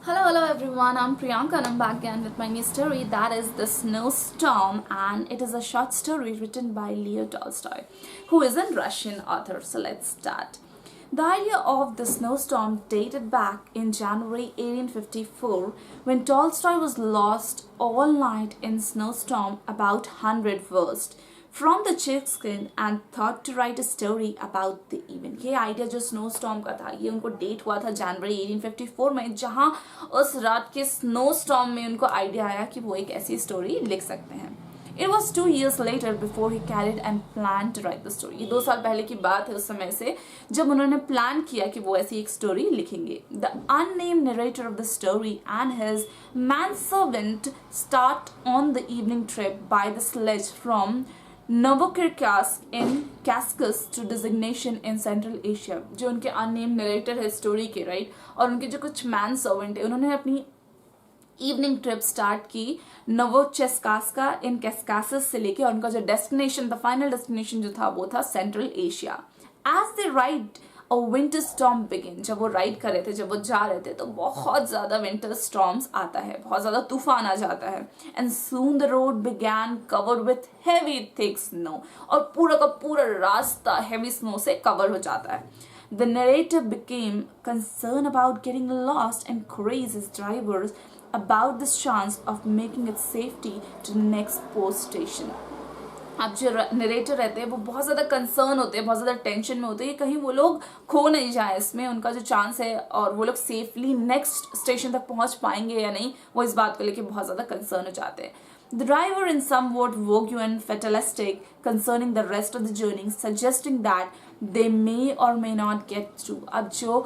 Hello everyone. I'm Priyanka and I'm back again with my new story that is The Snowstorm, and it is a short story written by Leo Tolstoy, who is a Russian author. So let's start. The idea of the snowstorm dated back in January 1854 when Tolstoy was lost all night in snowstorm about 100 verst from the chickskin and thought to write a story about the event. ये idea जो snow storm का था ये उनको date हुआ था जनवरी 1854 में, जहां उस रात के स्नो स्टॉर्म में उनको आइडिया आया कि वो एक ऐसी स्टोरी लिख सकते हैं. It was 2 years later before he carried and planned to write the story. ये 2 साल पहले की बात है उस समय से जब उन्होंने प्लान किया कि वो ऐसी एक स्टोरी लिखेंगे. The unnamed narrator of the story and his manservant start on the evening trip by the sledge from Novokirkatsk in Caucasus to designation in Central Asia. जो उनके unnamed narrator है स्टोरी के, राइट, और उनके जो कुछ man servant है उन्होंने अपनी इवनिंग ट्रिप स्टार्ट की नोवोचेस्कास्का इन कैस्कासस से लेके, और उनका जो डेस्टिनेशन था, फाइनल डेस्टिनेशन जो था वो था central Asia. As they ride a winter storm begin. जब वो राइड कर रहे थे, जब वो जा रहे थे, तो बहुत ज्यादा विंटर स्टॉर्म्स आता है, बहुत ज्यादा तूफान आ जाता है. And soon the road began covered with heavy thick snow. और पूरा का पूरा रास्ता हेवी स्नो से कवर हो जाता है. The narrator became concerned about getting lost and queries his drivers about the chance of making it safety to the next post station. अब जो नरेटर रहते हैं वो बहुत ज़्यादा कंसर्न होते हैं, बहुत ज़्यादा टेंशन में होते हैं कि कहीं वो लोग खो नहीं जाए इसमें, उनका जो चांस है और वो लोग सेफली नेक्स्ट स्टेशन तक पहुंच पाएंगे या नहीं, वो इस बात को लेके बहुत ज़्यादा कंसर्न हो जाते हैं. The driver is somewhat vague and fatalistic concerning the rest of the journey, suggesting that they may or may not get through. अब जो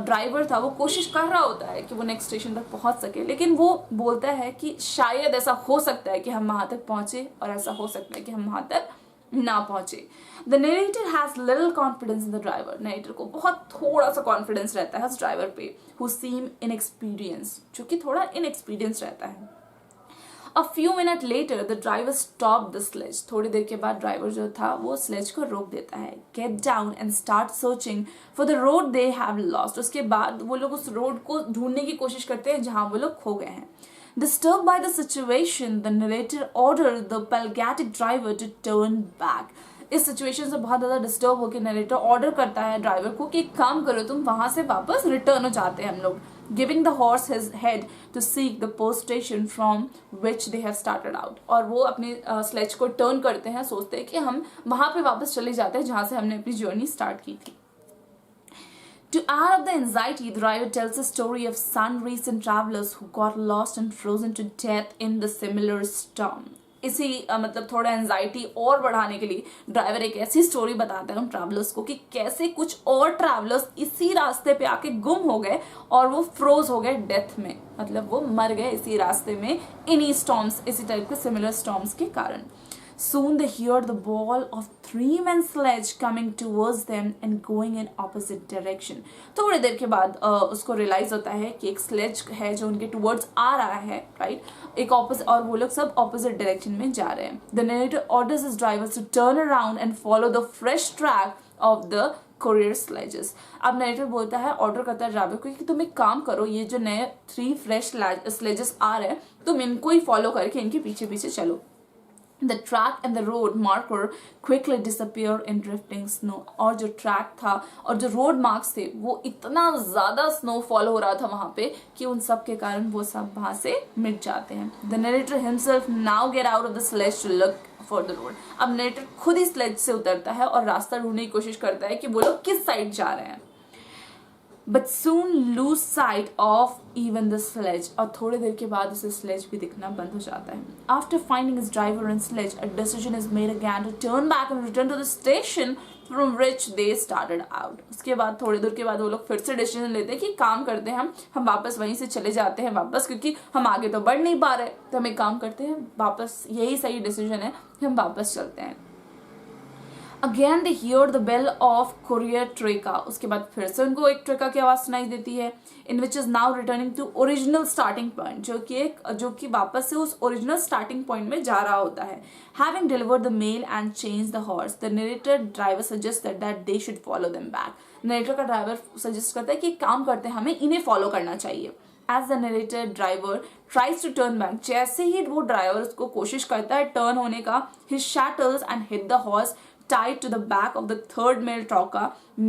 ड्राइवर था वो कोशिश कर रहा होता है कि वो नेक्स्ट स्टेशन तक पहुंच सके, लेकिन वो बोलता है कि शायद ऐसा हो सकता है कि हम वहां तक पहुंचे और ऐसा हो सकता है कि हम वहां तक ना पहुंचे. The narrator has little confidence in the driver. Narrator को बहुत थोड़ा सा कॉन्फिडेंस रहता है उस ड्राइवर पे, who seem inexperienced, जो कि थोड़ा इनएक्सपीरियंस रहता है. A few minutes later, the driver stopped the sledge. थोड़ी देर के बाद ड्राइवर जो था वो स्लेज को रोक देता है. Get down and start searching for the road they have lost. उसके बाद वो लोग उस रोड को ढूंढने की कोशिश करते हैं जहां वो लोग खो गए हैं. Disturbed by the situation, the narrator ordered the Pelgatic driver to turn back. इस सिचुएशन से बहुत ज़्यादा डिस्टर्ब होकर नरेटर ऑर्डर करता है ड्राइवर को कि एक काम करो, तुम वहां से वापस रिटर्न हो जाते हैं हम लोग. Giving the horse his head to seek the post station from which they have started out. और वो अपने स्लेज को टर्न करते हैं, सोचते हैं कि हम वहां पे वापस चले जाते हैं जहां से हमने अपनी जर्नी स्टार्ट की थी. To add up the anxiety, the driver tells a story of some recent travelers who got lost and frozen to death in the similar storm. इसी मतलब थोड़ा एंजाइटी और बढ़ाने के लिए ड्राइवर एक ऐसी स्टोरी बताता है उन ट्रैवलर्स को कि कैसे कुछ और ट्रैवलर्स इसी रास्ते पे आके गुम हो गए और वो फ्रोज हो गए डेथ में, मतलब वो मर गए इसी रास्ते में इन्हीं स्टॉर्म्स, इसी टाइप के सिमिलर स्टॉर्म्स के कारण. Soon they hear the ball of 3-man sledge coming towards them and going in opposite direction. थोड़ी देर के बाद उसको रियलाइज होता है कि एक स्लेज है जो उनके टुवर्ड्स आ रहा है, राइट, एक ऑपोजिट, और वो लोग सब ऑपोजिट डायरेक्शन में जा रहे हैं. The narrator orders his drivers to turn around and follow the fresh track of the courier sledges. अब नरेटर बोलता है, ऑर्डर करता है ड्राइवर को कि तुम एक काम करो, ये जो नए 3 फ्रेश स्लेजेस आ रहे हैं तुम इनको ही फॉलो करके इनके पीछे पीछे चलो. The track and the road marker quickly disappear in drifting snow. और जो ट्रैक था और जो रोड मार्क्स थे वो इतना ज़्यादा स्नोफॉल हो रहा था वहाँ पे कि उन सब के कारण वो सब वहाँ से मिट जाते हैं. The narrator himself now get out of the sledge to look for the road. अब नरेटर खुद ही स्लेज से उतरता है और रास्ता ढूंढने की कोशिश करता है कि वो लोग किस साइड जा रहे हैं. But soon lose sight of even the sledge. और थोड़ी देर के बाद उसे स्लेज भी दिखना बंद हो जाता है. After finding his driver and sledge, a decision is made again to turn back and return to the station from which they started out. उसके बाद थोड़ी देर के बाद वो लोग फिर से डिसीजन लेते हैं कि काम करते हैं हम वापस वहीं से चले जाते हैं वापस, क्योंकि हम आगे तो बढ़ नहीं पा रहे, तो हम एक काम करते हैं वापस, यही सही डिसीजन है, हम वापस चलते हैं. Again they hear the bell of courier troika. उसके बाद फिर से उनको एक ट्रेका की आवाज सुनाई देती है. In which is now returning to original starting point, जो कि वापस से उस original starting point में जा रहा होता है. Having delivered the mail and changed the horse, the narrator driver suggested that they should follow them back. narrator का ड्राइवर सजेस्ट करता है कि एक काम करते हैं, हमें इन्हें फॉलो करना चाहिए. as the narrator driver tries to turn back. जैसे ही वो ड्राइवर उसको कोशिश करता है टर्न होने का, he shatters and hit the horse tied to the back of the third male troca,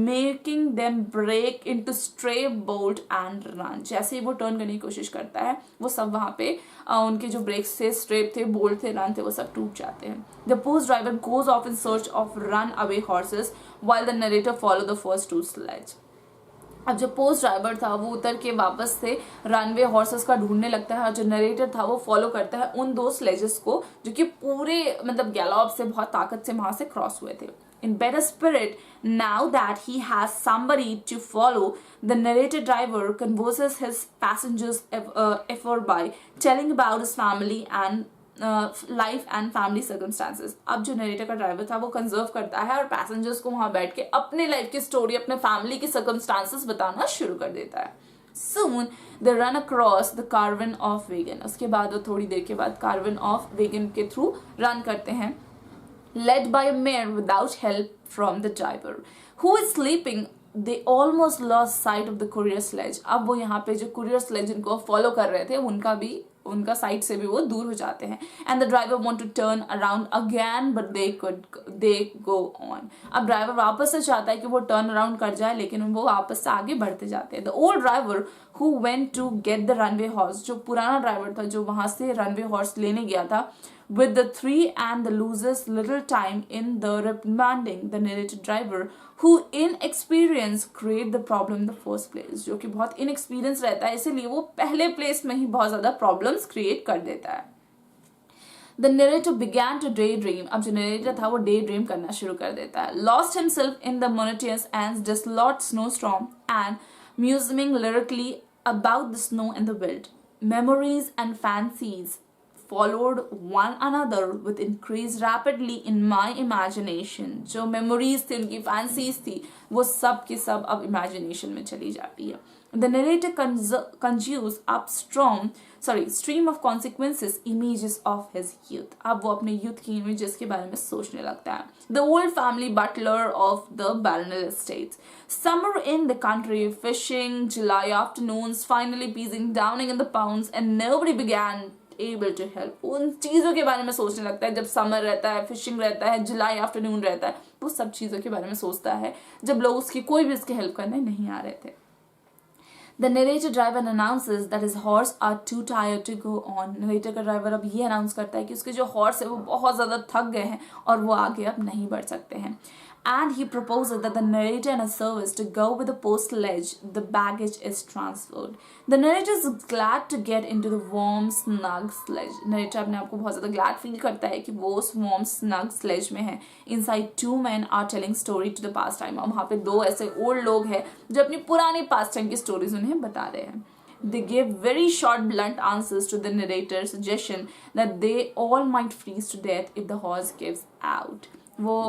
making them break into stray bolt and run. जैसे ही वो टर्न करने की कोशिश करता है वो सब वहाँ पे उनके जो ब्रेक्स थे, स्ट्रेप थे, बोल्ट थे, रन थे, वो सब टूट जाते हैं. The post driver goes off in search of run away horses while the narrator follow the first two sledge. अब जो पोस्ट ड्राइवर था वो उतर के वापस से रनवे हॉर्सेस का ढूंढने लगता है और जो नरेटर था वो फॉलो करता है उन दो स्लेजेस को जो कि पूरे मतलब गैलॉप से बहुत ताकत से वहां से क्रॉस हुए थे. In better spirit, now that he has somebody to follow, the narrator driver converses his passengers effort by telling about his family and life and family circumstances. अब जो नरेटर का ड्राइवर था वो कंजर्व करता है और पैसेंजर्स को वहां बैठ के अपने लाइफ की स्टोरी, अपने फैमिली की सर्कमस्टांसेस बताना शुरू कर देता है. Soon they run across the caravan of Vegan. उसके बाद वो थोड़ी देर के बाद caravan of Vegan के थ्रू रन करते हैं, led by a mare without help from the driver who is sleeping. They almost lost sight of the courier sledge. अब वो यहाँ पे जो courier sledge जिनको फॉलो कर रहे थे उनका साइड से भी वो दूर हो जाते हैं. And the driver want to turn around again but they go on. अब ड्राइवर वापस से चाहता है कि वो टर्न अराउंड कर जाए लेकिन वो वापस से आगे बढ़ते जाते हैं. The old driver who went to get the runway horse, जो पुराना ड्राइवर था जो वहां से रनवे हॉर्स लेने गया था, with the three and the loses little time in the reprimanding the narrated driver who inexperience create the problem in the first place. जो कि बहुत inexperience रहता है इसीलिए वो पहले प्लेस में ही बहुत ज्यादा problems create कर देता है. The narrator began to daydream. अब जो narrator था वो daydream करना शुरू कर देता है. Lost himself in the monotonous and desolate snowstorm and musing lyrically about the snow and the wind. Memories and fancies followed one another with increased rapidly in my imagination. जो memories थी, उनकी fancies थी, वो सब की सब अब imagination में चली जाती है. The narrator conjures up stream of consequences images of his youth. अब वो अपने youth की images के बारे में सोचने लगता है. The old family butler of the Barnell Estates. Summer in the country, fishing, July afternoons, finally piecing downing in the pounds, and nobody began able to help. उन चीज़ों के बारे में सोचने लगता है जब समर रहता है, फिशिंग रहता है, जुलाई आफ्टरनून रहता है, वो सब चीज़ों के बारे में सोचता है जब लोग उसकी कोई भी उसकी हेल्प करने नहीं आ रहे थे. The narrator driver announces that his horse are too tired to go on. Narrator का ड्राइवर अब ये अनाउंस करता है कि उसके जो हॉर्स है वो बहुत ज़्यादा थक गए हैं और वो आगे अब नहीं बढ़ सकते हैं. And he proposes that the narrator and a service to go with the post sledge. The baggage is transferred. The narrator is glad to get into the warm, snug sledge. Narrator अपने आप को बहुत ज़्यादा glad feel करता है कि वो उस warm, snug sledge में है. Inside, two men are telling story to the past time. वहाँ पे दो ऐसे old लोग हैं जो अपनी पुरानी past time की stories उन्हें बता रहे हैं. They give very short, blunt answers to the narrator's suggestion that they all might freeze to death if the horse gives out. वो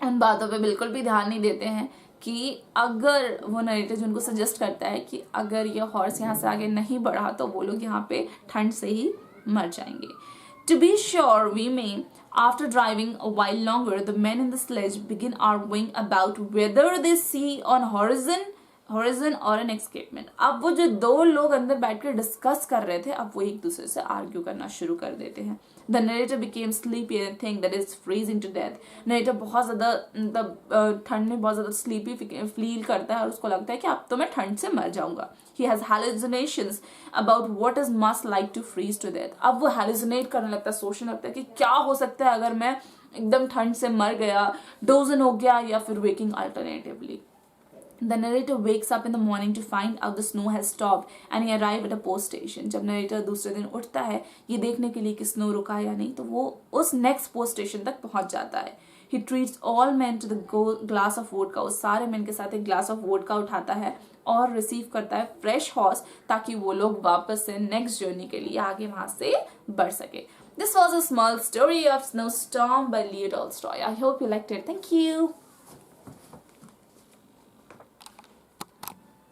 उन बातों पे बिल्कुल भी ध्यान नहीं देते हैं कि अगर वो नरेटर जो उनको सजेस्ट करता है कि अगर ये हॉर्स यहाँ से आगे नहीं बढ़ा तो वो लोग यहाँ पे ठंड से ही मर जाएंगे. To be sure, we may, after driving a while longer, the men in the sledge begin arguing about whether they see on horizon और an escapement. अब वो जो दो लोग अंदर बैठ कर डिस्कस कर रहे थे अब वो एक दूसरे से आर्ग्यू करना शुरू कर देते हैं. The narrator became sleepy and think that is freezing to death. Narrator बहुत ज़्यादा मतलब ठंड में बहुत ज़्यादा sleepy फील करता है और उसको लगता है कि अब तो मैं ठंड से मर जाऊंगा. He has hallucinations about what it must like to freeze to death. अब वो hallucinate करने लगता है, सोचने लगता है कि क्या हो सकता है अगर मैं एकदम ठंड से मर गया, डोजन हो गया या फिर waking alternatively. The narrator wakes up in the morning to find out the snow has stopped and he arrived at a post station. जब narrator दूसरे दिन उठता है ये देखने के लिए कि स्नो रुका है या नहीं तो वो उस next post station तक पहुंच जाता है. He treats all men to the glass of vodka. उस सारे men के साथ एक glass of vodka उठाता है और रिसीव करता है fresh horse ताकि वो लोग वापस से next journey के लिए आगे वहां से बढ़ सके. This was a small story of Snowstorm by Leo Tolstoy. I hope you liked it. Thank you.